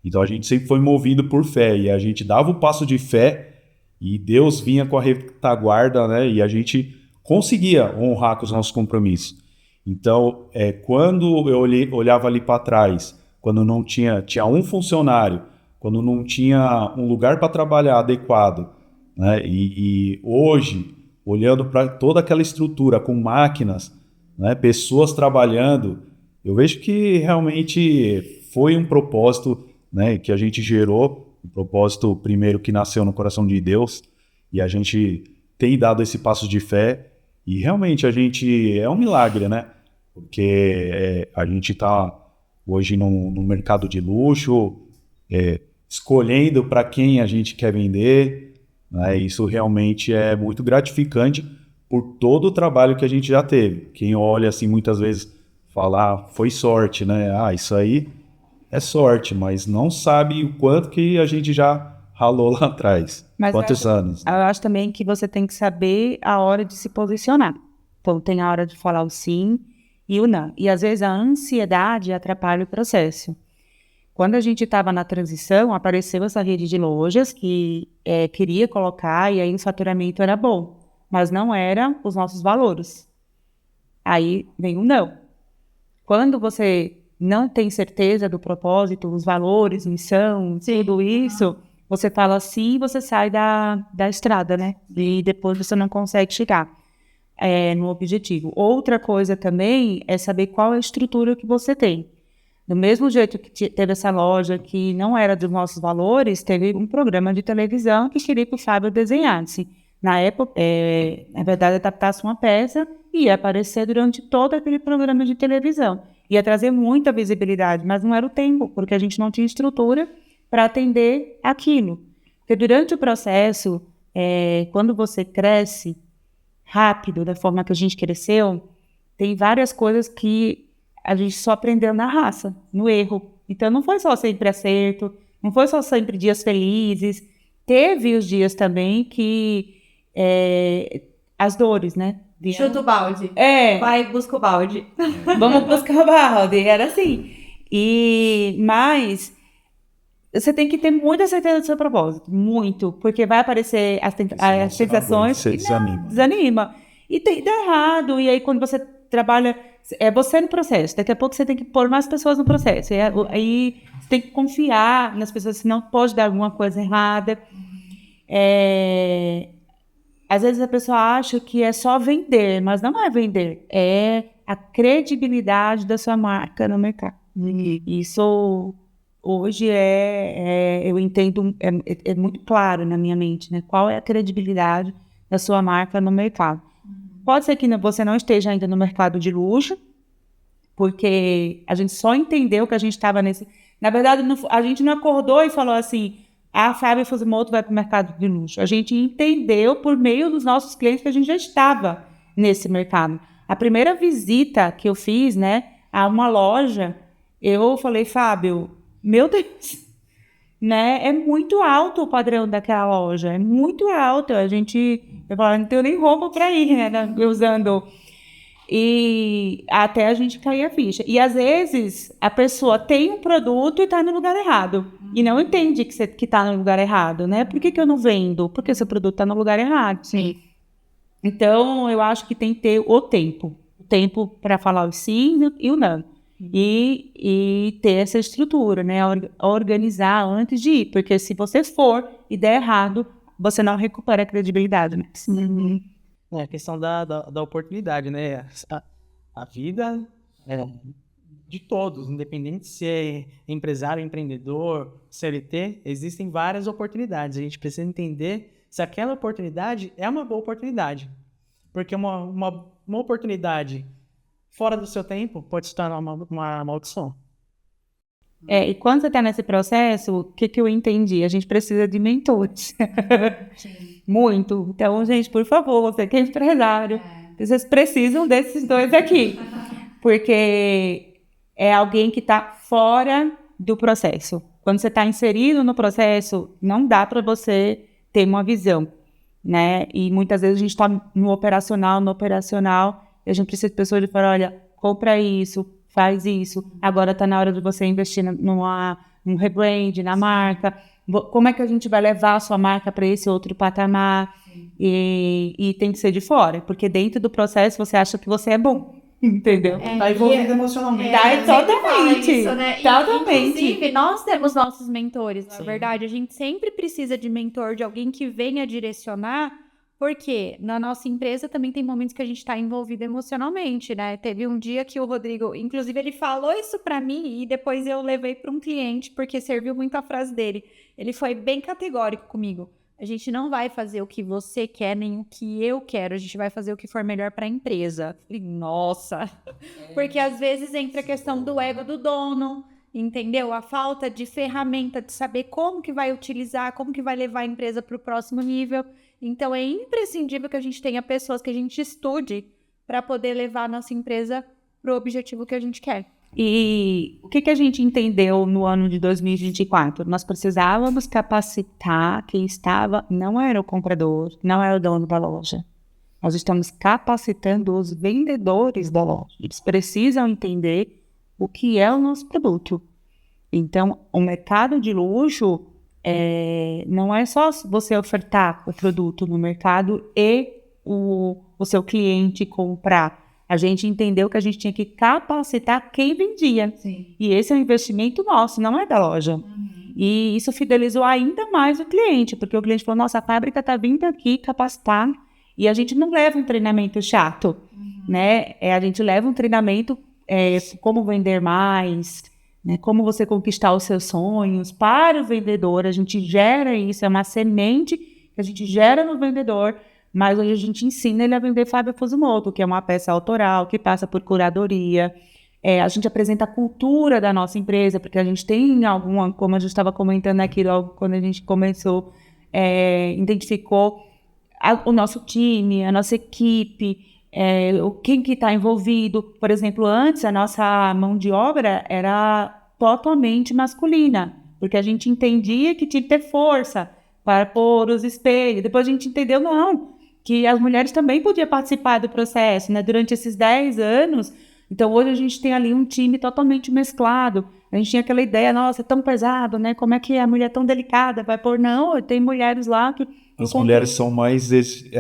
Então, a gente sempre foi movido por fé e a gente dava o passo de fé e Deus vinha com a retaguarda, né? E a gente conseguia honrar com os nossos compromissos. Então, quando eu olhava ali para trás, quando não tinha um funcionário, quando não tinha um lugar para trabalhar adequado, né? E hoje, olhando para toda aquela estrutura com máquinas, né? Pessoas trabalhando, eu vejo que realmente foi um propósito, né? Que a gente gerou, um propósito primeiro que nasceu no coração de Deus, e a gente tem dado esse passo de fé, e realmente é um milagre, né? Porque a gente está hoje no mercado de luxo, escolhendo para quem a gente quer vender, né? Isso realmente é muito gratificante por todo o trabalho que a gente já teve. Quem olha assim muitas vezes fala, foi sorte, né? Isso aí é sorte, mas não sabe o quanto que a gente já ralou lá atrás. Mas Quantos anos? eu acho também que você tem que saber a hora de se posicionar. Então, tem a hora de falar o sim e o não. E, às vezes, a ansiedade atrapalha o processo. Quando a gente estava na transição, apareceu essa rede de lojas que queria colocar e aí o faturamento era bom, mas não era os nossos valores. Aí vem o não. Quando você não tem certeza do propósito, os valores, missão, tudo isso, você fala sim e você sai da estrada, né? E depois você não consegue chegar no objetivo. Outra coisa também é saber qual é a estrutura que você tem. Do mesmo jeito que teve essa loja que não era dos nossos valores, teve um programa de televisão que queria que o Fábio desenhasse. Na época, na verdade, adaptasse uma peça e ia aparecer durante todo aquele programa de televisão. Ia trazer muita visibilidade, mas não era o tempo, porque a gente não tinha estrutura para atender aquilo. Porque durante o processo, quando você cresce rápido, da forma que a gente cresceu, tem várias coisas que a gente só aprendeu na raça, no erro. Então, não foi só sempre acerto, não foi só sempre dias felizes. Teve os dias também que as dores, né? Chuta o balde. Vai, busca o balde. Vamos buscar o balde. Era assim. Mas você tem que ter muita certeza do seu propósito. Muito. Porque vai aparecer as sensações. Você desanima. Desanima. E dá errado. E aí, quando você trabalha... É você no processo. Daqui a pouco você tem que pôr mais pessoas no processo. Aí você tem que confiar nas pessoas, senão pode dar alguma coisa errada. Às vezes a pessoa acha que é só vender, mas não é vender. É a credibilidade da sua marca no mercado. E isso hoje eu entendo, é muito claro na minha mente, né? Qual é a credibilidade da sua marca no mercado. Pode ser que você não esteja ainda no mercado de luxo, porque a gente só entendeu que a gente estava nesse... Na verdade, a gente não acordou e falou assim, a Fábio Fusimoto vai para o mercado de luxo. A gente entendeu por meio dos nossos clientes que a gente já estava nesse mercado. A primeira visita que eu fiz, né, a uma loja, eu falei, Fábio, meu Deus... Né? É muito alto o padrão daquela loja, é muito alto. Eu falo, não tenho nem roupa para ir, né? Usando. E até a gente cair a ficha. E às vezes a pessoa tem um produto e está no lugar errado. E não entende que está no lugar errado, né? Por que eu não vendo? Porque seu produto está no lugar errado. Sim. Então eu acho que tem que ter o tempo para falar o sim e o não. E ter essa estrutura, né? Organizar antes de ir. Porque se você for e der errado, você não recupera a credibilidade, né? É a questão da oportunidade, né? a vida de todos, independente se é empresário, empreendedor, CLT, existem várias oportunidades. A gente precisa entender se aquela oportunidade é uma boa oportunidade. Porque uma oportunidade fora do seu tempo pode se tornar uma maldição. E quando você está nesse processo, o que eu entendi? A gente precisa de mentores. Muito. Então, gente, por favor, você que é empresário, vocês precisam desses dois aqui. Porque é alguém que está fora do processo. Quando você está inserido no processo, não dá para você ter uma visão, né? E muitas vezes a gente está no operacional, e a gente precisa de pessoas que falam, olha, compra isso, faz isso, agora está na hora de você investir num rebrand, na marca, como é que a gente vai levar a sua marca para esse outro patamar? E tem que ser de fora, porque dentro do processo você acha que você é bom. Entendeu? Tá envolvido emocionalmente. Totalmente. Isso, né? Totalmente. Inclusive, nós temos nossos mentores, na verdade. A gente sempre precisa de mentor, de alguém que venha direcionar, porque na nossa empresa também tem momentos que a gente está envolvido emocionalmente, né? Teve um dia que o Rodrigo, inclusive, ele falou isso para mim e depois eu levei para um cliente, porque serviu muito a frase dele. Ele foi bem categórico comigo. A gente não vai fazer o que você quer, nem o que eu quero. A gente vai fazer o que for melhor para a empresa. Falei, nossa! Porque às vezes entra a questão do ego do dono, entendeu? A falta de ferramenta, de saber como que vai utilizar, como que vai levar a empresa para o próximo nível. Então, é imprescindível que a gente tenha pessoas que a gente estude para poder levar a nossa empresa para o objetivo que a gente quer. E o que a gente entendeu no ano de 2024? Nós precisávamos capacitar quem estava, não era o comprador, não era o dono da loja. Nós estamos capacitando os vendedores da loja. Eles precisam entender o que é o nosso produto. Então, o mercado de luxo não é só você ofertar o produto no mercado e o seu cliente comprar. A gente entendeu que a gente tinha que capacitar quem vendia. Sim. E esse é um investimento nosso, não é da loja. E isso fidelizou ainda mais o cliente, porque o cliente falou, nossa, a fábrica está vindo aqui capacitar e a gente não leva um treinamento chato, né? A gente leva um treinamento como vender mais, né? Como você conquistar os seus sonhos para o vendedor. A gente gera isso, é uma semente que a gente gera no vendedor. Mas hoje a gente ensina ele a vender Fábio Fusimoto, que é uma peça autoral, que passa por curadoria. A gente apresenta a cultura da nossa empresa, porque a gente tem alguma, como a gente estava comentando aqui logo quando a gente começou, identificou o nosso time, a nossa equipe, quem que está envolvido. Por exemplo, antes a nossa mão de obra era totalmente masculina, porque a gente entendia que tinha que ter força para pôr os espelhos. Depois a gente entendeu, não, que as mulheres também podiam participar do processo, né? Durante esses 10 anos. Então, hoje a gente tem ali um time totalmente mesclado. A gente tinha aquela ideia, nossa, é tão pesado, né? Como é que a mulher é tão delicada vai pôr? Não, tem mulheres lá que... As mulheres são mais,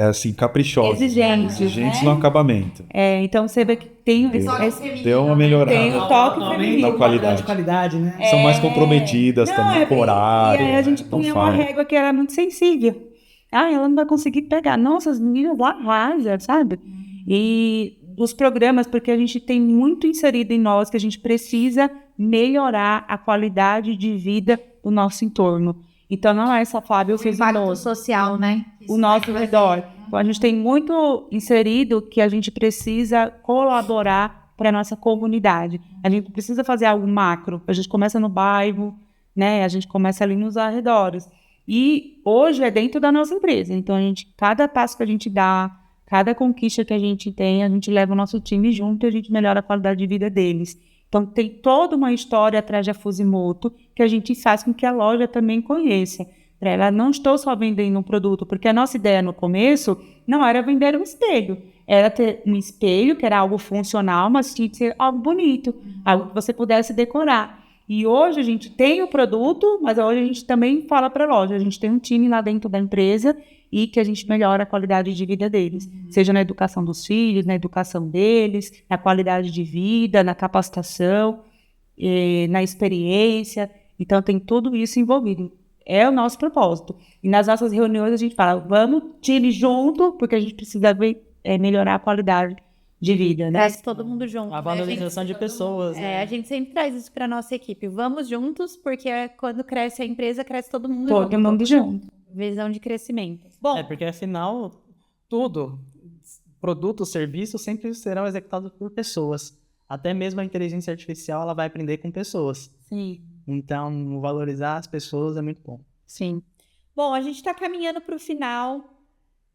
assim, caprichosas. Exigentes no acabamento. Então, você vê que tem uma melhorada. Tem o toque feminino. Na qualidade. Qualidade, né? São mais comprometidas também, com horário. E aí a gente punha uma régua que era muito sensível. Ela não vai conseguir pegar. Nossa, as meninas lá rasam, sabe? E os programas, porque a gente tem muito inserido em nós que a gente precisa melhorar a qualidade de vida do nosso entorno. Então, não é só Fábio fez o impacto social, né? O nosso redor. Então, a gente tem muito inserido que a gente precisa colaborar para a nossa comunidade. A gente precisa fazer algo macro. A gente começa no bairro, né? A gente começa ali nos arredores. E hoje é dentro da nossa empresa. Então, cada passo que a gente dá, cada conquista que a gente tem, a gente leva o nosso time junto e a gente melhora a qualidade de vida deles. Então, tem toda uma história atrás da Fusimoto que a gente faz com que a loja também conheça. Para ela, não estou só vendendo um produto, porque a nossa ideia no começo não era vender um espelho. Era ter um espelho, que era algo funcional, mas tinha que ser algo bonito, algo que você pudesse decorar. E hoje a gente tem o produto, mas hoje a gente também fala para a loja. A gente tem um time lá dentro da empresa e que a gente melhora a qualidade de vida deles. Seja na educação dos filhos, na educação deles, na qualidade de vida, na capacitação, na experiência. Então tem tudo isso envolvido. É o nosso propósito. E nas nossas reuniões a gente fala, vamos time junto, porque a gente precisa melhorar a qualidade de vida, né? Traz todo mundo junto. A né? valorização de pessoas, né? A gente sempre traz isso para nossa equipe. Vamos juntos, porque quando cresce a empresa, cresce todo mundo Todo junto. mundo junto. Visão de crescimento. Bom, Porque afinal, tudo, produto, serviço, sempre serão executados por pessoas. Até mesmo a inteligência artificial, ela vai aprender com pessoas. sim. Então, valorizar as pessoas é muito bom. Sim. Bom, a gente está caminhando para o final.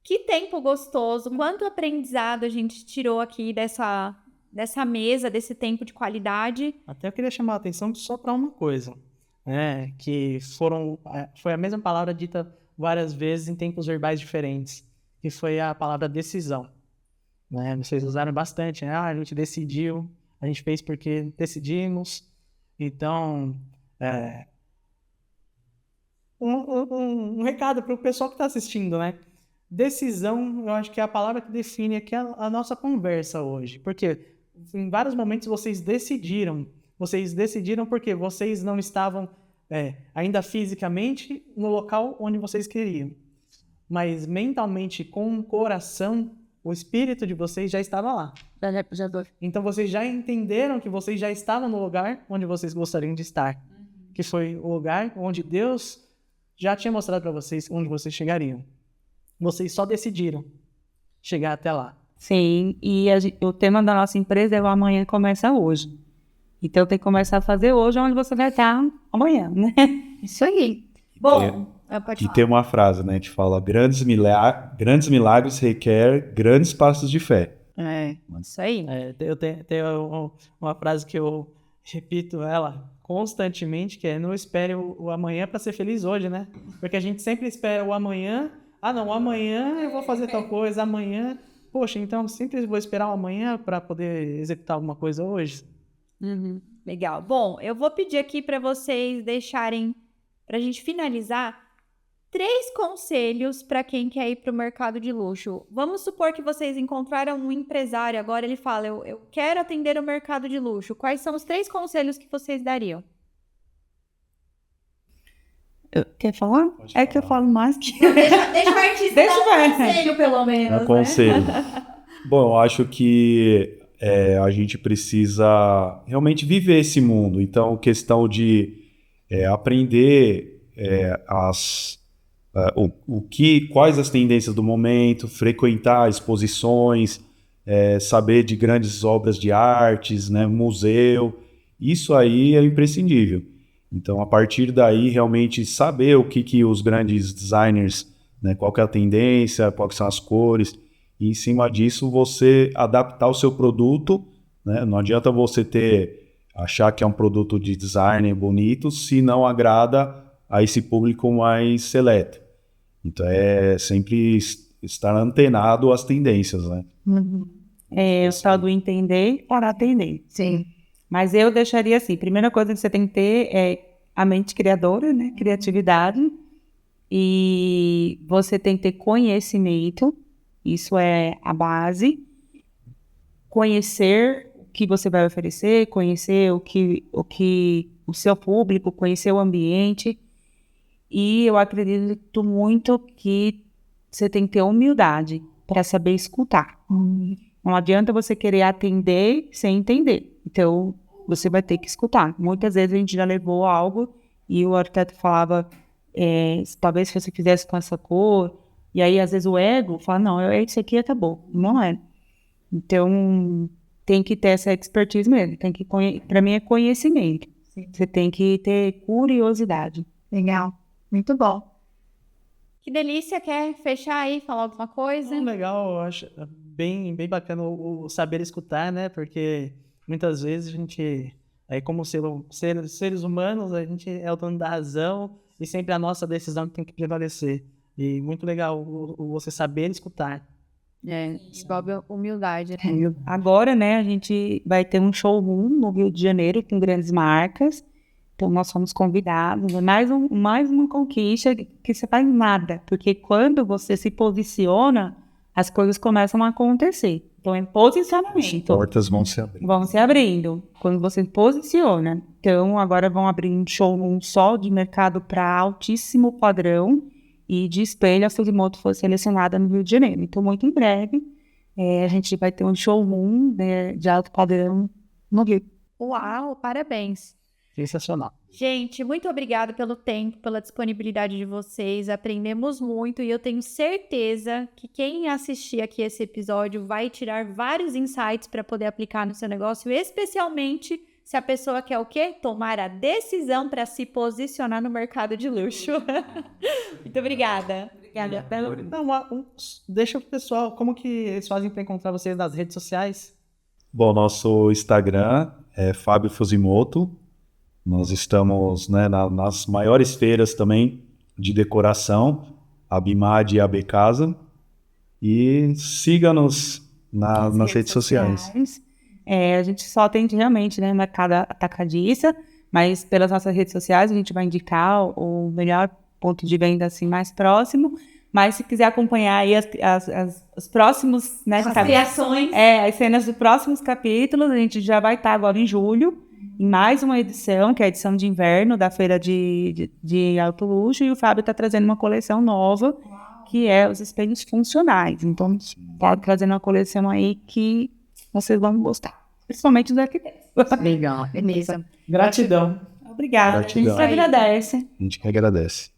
Que tempo gostoso, quanto aprendizado a gente tirou aqui dessa mesa, desse tempo de qualidade. Até eu queria chamar a atenção só para uma coisa, né? Que foi a mesma palavra dita várias vezes em tempos verbais diferentes, que foi a palavra decisão. Né? Vocês usaram bastante, né? A gente decidiu, a gente fez porque decidimos. Então, um recado para o pessoal que está assistindo, né? Decisão, eu acho que é a palavra que define aqui a nossa conversa hoje. Porque em vários momentos vocês decidiram. Vocês decidiram porque vocês não estavam ainda fisicamente no local onde vocês queriam. Mas mentalmente, com o coração, o espírito de vocês já estava lá. Então vocês já entenderam que vocês já estavam no lugar onde vocês gostariam de estar. Que foi o lugar onde Deus já tinha mostrado para vocês onde vocês chegariam. Vocês só decidiram chegar até lá. Sim, e o tema da nossa empresa é o amanhã começa hoje. Então tem que começar a fazer hoje onde você vai estar amanhã, né? Isso aí. Bom, pode E falar. tem uma frase, né? A gente fala, grandes milagres requer grandes passos de fé. Isso aí. Eu tenho uma frase que eu repito ela constantemente, que é: não espere o amanhã para ser feliz hoje, né? Porque a gente sempre espera o amanhã. Ah, não, amanhã eu vou fazer tal coisa, amanhã... Poxa, então eu sempre vou esperar o amanhã para poder executar alguma coisa hoje? Legal. Bom, eu vou pedir aqui para vocês deixarem, para a gente finalizar, 3 conselhos para quem quer ir para o mercado de luxo. Vamos supor que vocês encontraram um empresário agora, ele fala, eu quero atender o mercado de luxo. Quais são os 3 conselhos que vocês dariam? Quer falar? É que eu falo mais que... Deixa o artista Deixa dar o um artista. conselho, pelo menos, Conselho. Bom, eu acho que a gente precisa realmente viver esse mundo. Então, questão de aprender quais as tendências do momento, frequentar exposições, saber de grandes obras de artes, né, museu. Isso aí é imprescindível. Então, a partir daí, realmente saber o que os grandes designers, né, qual que é a tendência, quais são as cores, e em cima disso você adaptar o seu produto, né? Não adianta você achar que é um produto de design bonito se não agrada a esse público mais seleto. Então, é sempre estar antenado às tendências, né? O tal do entender para atender. Sim. Mas eu deixaria assim, primeira coisa que você tem que ter é a mente criadora, né? Criatividade. E você tem que ter conhecimento, isso é a base. Conhecer o que você vai oferecer, conhecer o que o seu público, conhecer o ambiente. E eu acredito muito que você tem que ter humildade para saber escutar. Não adianta você querer atender sem entender. Então, você vai ter que escutar. Muitas vezes a gente já levou algo e o arquiteto falava, talvez se você fizesse com essa cor, e aí às vezes o ego fala, não, isso aqui acabou. Não é. Então, tem que ter essa expertise mesmo. Para mim é conhecimento. Sim. Você tem que ter curiosidade. Legal. Muito bom. Que delícia. Quer fechar aí, falar alguma coisa? Legal, eu acho bem bacana o saber escutar, né? Porque muitas vezes a gente, como seres humanos, a gente é o dono da razão e sempre a nossa decisão tem que prevalecer. E muito legal você saber escutar. Envolve humildade. Agora, né, a gente vai ter um showroom no Rio de Janeiro com grandes marcas. Então, nós fomos convidados. É mais uma conquista que você faz nada. Porque quando você se posiciona, as coisas começam a acontecer. Então, é posicionamento. As portas vão se abrir. Vão se abrindo. Quando você se posiciona. Então, agora vão abrir um showroom só de mercado para altíssimo padrão. E de espelho, a Sugimoto foi selecionada no Rio de Janeiro. Então, muito em breve, A gente vai ter um showroom, né, de alto padrão no Rio. Uau, parabéns. Sensacional. Gente, muito obrigada pelo tempo, pela disponibilidade de vocês. Aprendemos muito e eu tenho certeza que quem assistir aqui esse episódio vai tirar vários insights para poder aplicar no seu negócio, especialmente se a pessoa quer o quê? Tomar a decisão para se posicionar no mercado de luxo. Muito obrigada. Obrigada. Não, deixa pro pessoal, como que eles fazem para encontrar vocês nas redes sociais? Bom, nosso Instagram é Fábio Fusimoto. Nós estamos, né, nas maiores feiras também de decoração, a BIMAD e a Becasa. E siga-nos nas redes sociais. A gente só atende realmente, né, mercado atacadista, mas pelas nossas redes sociais a gente vai indicar o melhor ponto de venda assim, mais próximo. Mas se quiser acompanhar aí os próximos, né, As criações. as cenas dos próximos capítulos, a gente já vai estar agora em julho, em mais uma edição, que é a edição de inverno da Feira de Alto Luxo, e o Fábio está trazendo uma coleção nova, que é os espelhos funcionais. Então, está trazendo uma coleção aí que vocês vão gostar, principalmente os arquitetos. Legal, beleza. Gratidão. Obrigada, Gratidão. a gente agradece. A gente que agradece.